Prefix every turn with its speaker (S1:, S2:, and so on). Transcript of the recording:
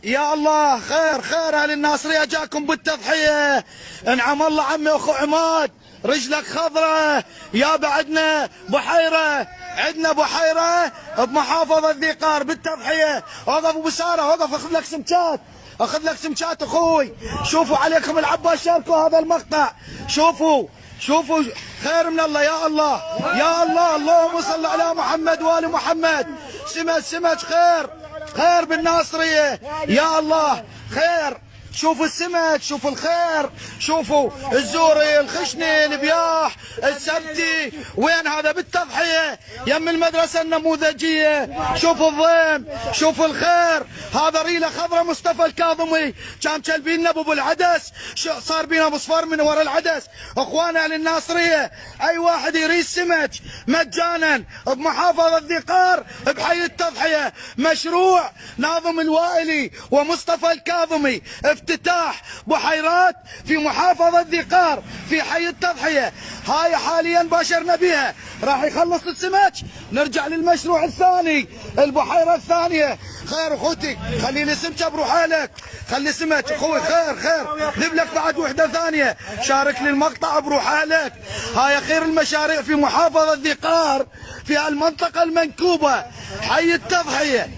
S1: يا الله خير خير، اهل الناصريه جاكم بالتضحيه. انعم الله عمي واخو عماد، رجلك خضره. يا بعدنا بحيره، عندنا بحيره بمحافظه ذي قار بالتضحيه. وقف ابو ساره، وقف اخذ لك سمكات، اخذ لك سمكات اخوي. شوفوا عليكم العباس، شاركوا هذا المقطع. شوفوا شوفوا خير من الله. يا الله يا الله، اللهم صل على محمد وال محمد. سمك سمك خير خير بالناصريه. يا الله خير. شوفوا السمك، شوفوا الخير، شوفوا الزوري، الخشني، البياح، السبتي. وين هذا بالتضحيه يم المدرسه النموذجيه. شوفوا الضيم، شوفوا الخير. هذا ريله خضراء مصطفى الكاظمي، كان كلبينا ابو العدس، صار بينا مصفر من ورا العدس. اخوانا اهل الناصريه، اي واحد يريد سمك مجانا بمحافظه ذي قار بحي التضحيه، مشروع ناظم الوائلي ومصطفى الكاظمي، افتتاح بحيرات في محافظة ذي قار في حي التضحية. هاي حاليا باشرنا بها، راح يخلص السمك نرجع للمشروع الثاني، البحيرة الثانية. خير اخوتي، خلي لي سمكة بروح لك، خلي سمك اخوي. خير خير، ذب لك بعد وحدة ثانية. شارك لي المقطع بروح لك. هاي خير المشاريع في محافظة ذي قار في المنطقة المنكوبة حي التضحية.